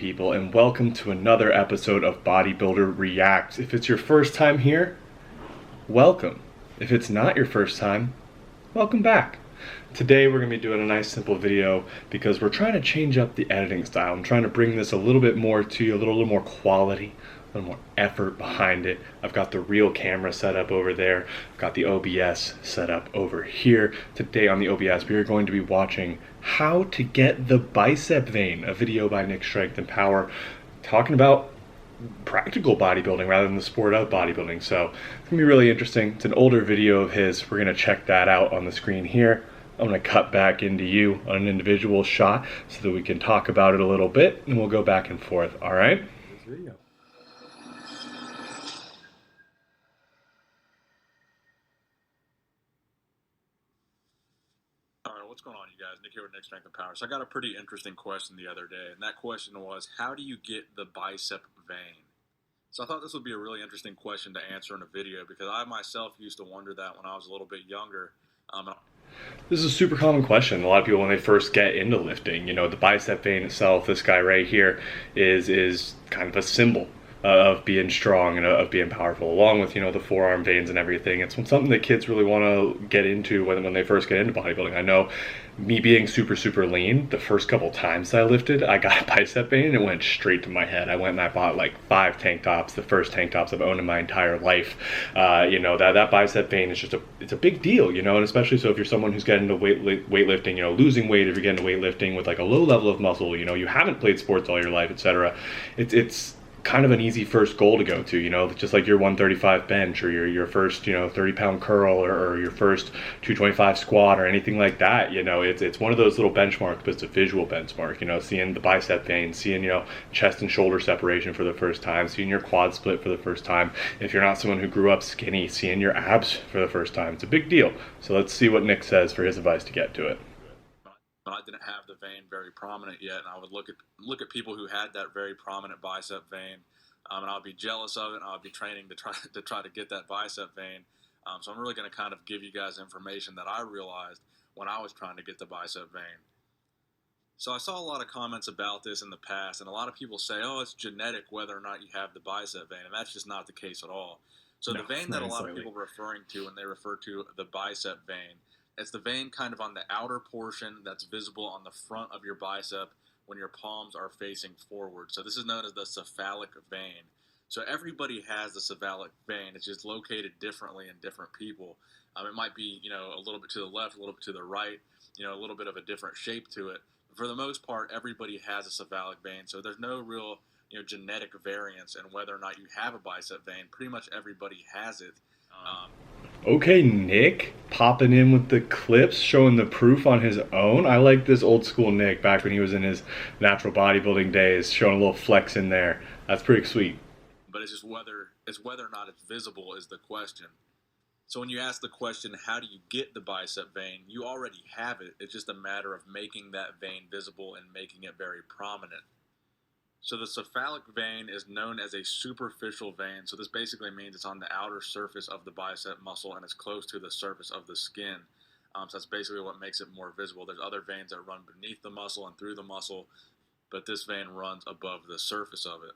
people, and welcome to another episode of Bodybuilder Reacts. If it's your first time here, welcome. If it's not your first time, welcome back. Today we're going to be doing a nice simple video because we're trying to change up the editing style. I'm trying to bring this a little bit more to you, a little more quality, a little more effort behind it. I've got the real camera set up over there. I've got the OBS set up over here. Today on the OBS we are going to be watching how to get the bicep vein, a video by Nick Strength and Power, talking about practical bodybuilding rather than the sport of bodybuilding. So it's gonna be really interesting. It's an older video of his. We're gonna check that out on the screen here. I'm gonna cut back into you on an individual shot so that we can talk about it a little bit, and we'll go back and forth. All right? This video. What's going on, you guys? Nick here with Nick Strength and Power. So I got a pretty interesting question the other day, and that question was, how do you get the bicep vein? So I thought this would be a really interesting question to answer in a video because I myself used to wonder that when I was a little bit younger. This is a super common question. A lot of people, when they first get into lifting, you know, the bicep vein itself, this guy right here, is kind of a symbol of being strong and of being powerful, along with, you know, the forearm veins and everything. It's something that kids really want to get into when they first get into bodybuilding. I know me being super lean, the first couple times I lifted, I got a bicep vein and it went straight to my head. I went and I bought like 5 tank tops, the first tank tops I've owned in my entire life. You know, that bicep vein is just it's a big deal, you know, and especially so if you're someone who's getting into weightlifting, you know, losing weight, if you're getting into weightlifting with like a low level of muscle, you know, you haven't played sports all your life, etc. It's kind of an easy first goal to go to, you know, just like your 135 bench or your first, you know, 30-pound curl or your first 225 squat or anything like that. You know, it's one of those little benchmarks, but it's a visual benchmark, you know, seeing the bicep vein, seeing, you know, chest and shoulder separation for the first time, seeing your quad split for the first time. If you're not someone who grew up skinny, seeing your abs for the first time, it's a big deal. So let's see what Nick says for his advice to get to it. But I didn't have the vein very prominent yet, and I would look at people who had that very prominent bicep vein, and I would be jealous of it, and I would be training to try to get that bicep vein. So I'm really going to kind of give you guys information that I realized when I was trying to get the bicep vein. So I saw a lot of comments about this in the past, and a lot of people say, oh, it's genetic whether or not you have the bicep vein, and that's just not the case at all. So the vein that a lot of people are referring to when they refer to the bicep vein, it's the vein kind of on the outer portion that's visible on the front of your bicep when your palms are facing forward. So this is known as the cephalic vein. So everybody has the cephalic vein. It's just located differently in different people. It might be, you know, a little bit to the left, a little bit to the right, you know, a little bit of a different shape to it. But for the most part, everybody has a cephalic vein. So there's no real, you know, genetic variance in whether or not you have a bicep vein. Pretty much everybody has it. Okay, Nick, popping in with the clips, showing the proof on his own. I like this old school Nick back when he was in his natural bodybuilding days, showing a little flex in there. That's pretty sweet. But it's just whether or not it's visible is the question. So when you ask the question, how do you get the bicep vein, you already have it. It's just a matter of making that vein visible and making it very prominent. So the cephalic vein is known as a superficial vein. So this basically means it's on the outer surface of the bicep muscle and it's close to the surface of the skin. So that's basically what makes it more visible. There's other veins that run beneath the muscle and through the muscle, but this vein runs above the surface of it.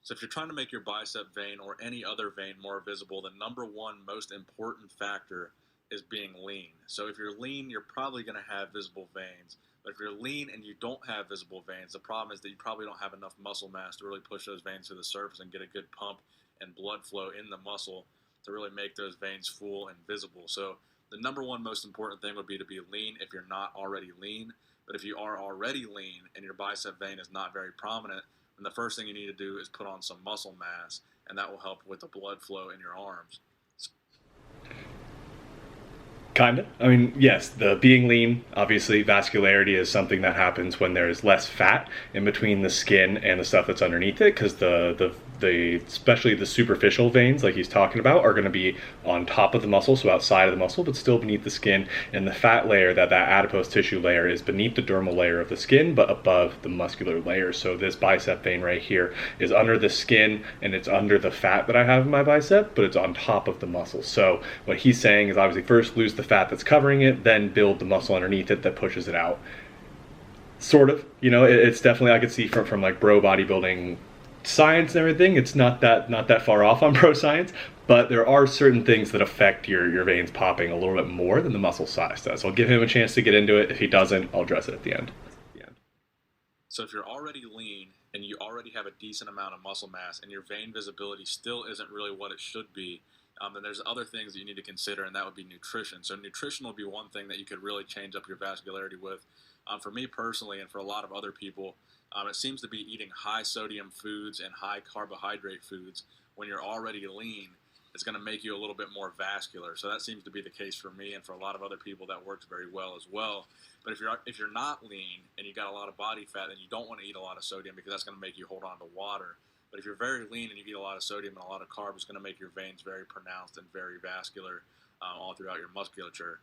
So if you're trying to make your bicep vein or any other vein more visible, the number one most important factor is being lean. So if you're lean, you're probably going to have visible veins. But if you're lean and you don't have visible veins, the problem is that you probably don't have enough muscle mass to really push those veins to the surface and get a good pump and blood flow in the muscle to really make those veins full and visible. So the number one most important thing would be to be lean if you're not already lean. But if you are already lean and your bicep vein is not very prominent, then the first thing you need to do is put on some muscle mass, and that will help with the blood flow in your arms. Kinda. I mean, yes, the being lean, obviously, vascularity is something that happens when there is less fat in between the skin and the stuff that's underneath it, because the especially the superficial veins, like he's talking about, are going to be on top of the muscle, so outside of the muscle, but still beneath the skin. And the fat layer, that adipose tissue layer, is beneath the dermal layer of the skin, but above the muscular layer. So this bicep vein right here is under the skin, and it's under the fat that I have in my bicep, but it's on top of the muscle. So what he's saying is obviously first lose the fat that's covering it, then build the muscle underneath it that pushes it out. Sort of, you know, it's definitely, I could see from like bro bodybuilding science and everything, it's not that far off on pro science, but there are certain things that affect your veins popping a little bit more than the muscle size does. So I'll give him a chance to get into it. If he doesn't, I'll address it at the end. So if you're already lean and you already have a decent amount of muscle mass and your vein visibility still isn't really what it should be, then there's other things that you need to consider, and that would be nutrition. So nutrition will be one thing that you could really change up your vascularity with. For me personally, and for a lot of other people, it seems to be eating high sodium foods and high carbohydrate foods when you're already lean is going to make you a little bit more vascular. So that seems to be the case for me, and for a lot of other people that works very well as well. But if you're not lean and you got a lot of body fat, then you don't want to eat a lot of sodium, because that's going to make you hold on to water. But if you're very lean and you eat a lot of sodium and a lot of carbs, it's going to make your veins very pronounced and very vascular all throughout your musculature.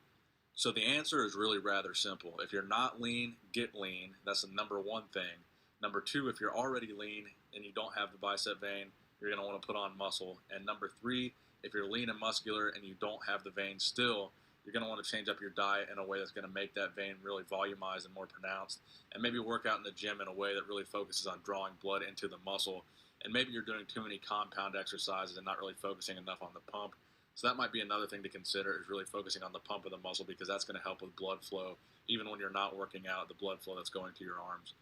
So the answer is really rather simple. If you're not lean, get lean. That's the number one thing. Number two, if you're already lean and you don't have the bicep vein, you're going to want to put on muscle. And number three, if you're lean and muscular and you don't have the vein still, you're going to want to change up your diet in a way that's going to make that vein really volumized and more pronounced, and maybe work out in the gym in a way that really focuses on drawing blood into the muscle. And maybe you're doing too many compound exercises and not really focusing enough on the pump. So that might be another thing to consider, is really focusing on the pump of the muscle, because that's going to help with blood flow, even when you're not working out, the blood flow that's going to your arms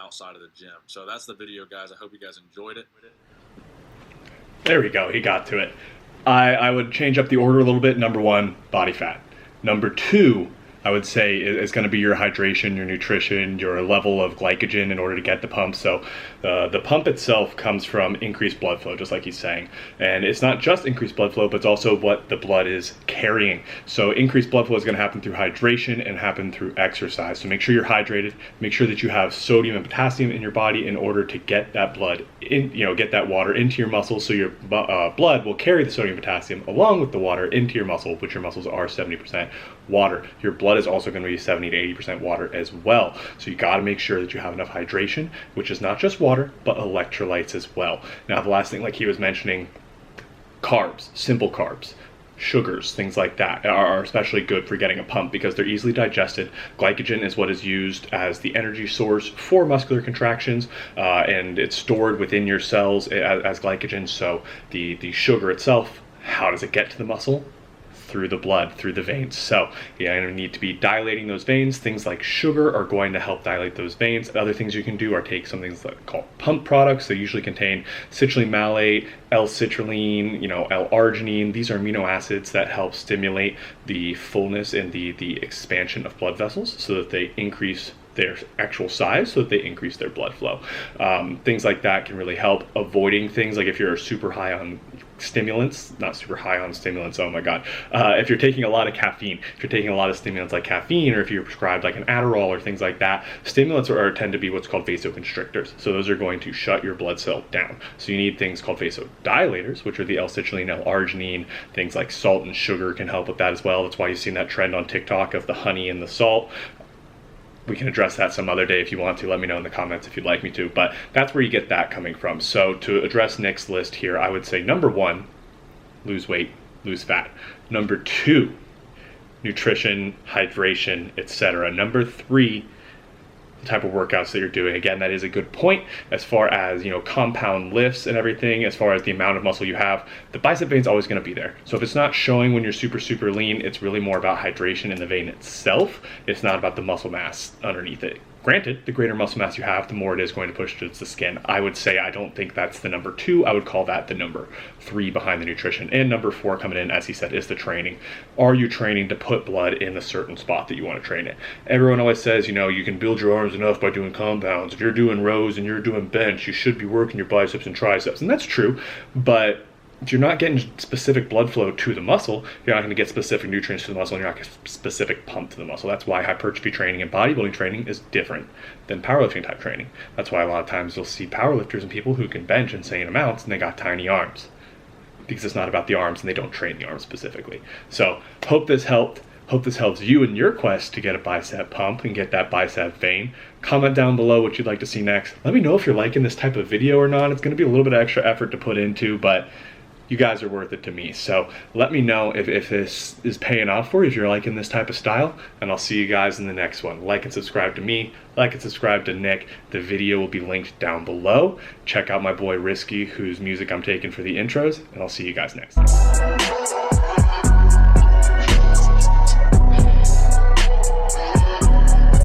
outside of the gym. So that's the video, guys. I hope you guys enjoyed it. There we go. He got to it. I would change up the order a little bit. Number one, body fat. Number two, I would say, is going to be your hydration, your nutrition, your level of glycogen in order to get the pump. So the pump itself comes from increased blood flow, just like he's saying. And it's not just increased blood flow, but it's also what the blood is carrying. So increased blood flow is going to happen through hydration and happen through exercise. So make sure you're hydrated. Make sure that you have sodium and potassium in your body in order to get that blood in, get that water into your muscles. So your blood will carry the sodium and potassium along with the water into your muscle, which your muscles are 70% water. Your blood is also going to be 70 to 80% water as well. So you got to make sure that you have enough hydration, which is not just water, but electrolytes as well. Now, the last thing, like he was mentioning, carbs, simple carbs, sugars, things like that are especially good for getting a pump because they're easily digested. Glycogen is what is used as the energy source for muscular contractions, and it's stored within your cells as glycogen. So the sugar itself, how does it get to the muscle? Through the blood, through the veins. So you're going to need to be dilating those veins. Things like sugar are going to help dilate those veins. Other things you can do are take some things called pump products. They usually contain citrulline malate, L-citrulline, L-arginine. These are amino acids that help stimulate the fullness and the expansion of blood vessels so that they increase their actual size, so that they increase their blood flow. Things like that can really help. Avoiding things like if you're super high on stimulants, not super high on stimulants, oh my god, if you're taking a lot of caffeine, if you're taking a lot of stimulants like caffeine, or if you're prescribed like an Adderall or things like that, stimulants tend to be what's called vasoconstrictors. So those are going to shut your blood cell down. So you need things called vasodilators, which are the L-citrulline, L-arginine. Things like salt and sugar can help with that as well. That's why you've seen that trend on TikTok of the honey and the salt. We can address that some other day if you want to. Let me know in the comments if you'd like me to. But that's where you get that coming from. So to address Nick's list here, I would say number one, lose weight, lose fat. Number two, nutrition, hydration, etc. Number three, the type of workouts that you're doing. Again, that is a good point as far as compound lifts and everything. As far as the amount of muscle you have, the bicep vein is always going to be there. So if it's not showing when you're super lean, it's really more about hydration in the vein itself. It's not about the muscle mass underneath it. Granted, the greater muscle mass you have, the more it is going to push towards the skin. I would say I don't think that's the number two. I would call that the number three behind the nutrition. And number four coming in, as he said, is the training. Are you training to put blood in a certain spot that you want to train it? Everyone always says, you can build your arms enough by doing compounds. If you're doing rows and you're doing bench, you should be working your biceps and triceps. And that's true, but if you're not getting specific blood flow to the muscle, you're not going to get specific nutrients to the muscle, and you're not going to get specific pump to the muscle. That's why hypertrophy training and bodybuilding training is different than powerlifting type training. That's why a lot of times you'll see powerlifters and people who can bench insane amounts and they got tiny arms, because it's not about the arms and they don't train the arms specifically. So hope this helped. Hope this helps you in your quest to get a bicep pump and get that bicep vein. Comment down below what you'd like to see next. Let me know if you're liking this type of video or not. It's going to be a little bit of extra effort to put into, but you guys are worth it to me. So let me know if this is paying off for you, if you're liking this type of style, and I'll see you guys in the next one. Like and subscribe to me, like and subscribe to Nick. The video will be linked down below. Check out my boy Riisky, whose music I'm taking for the intros, and I'll see you guys next time.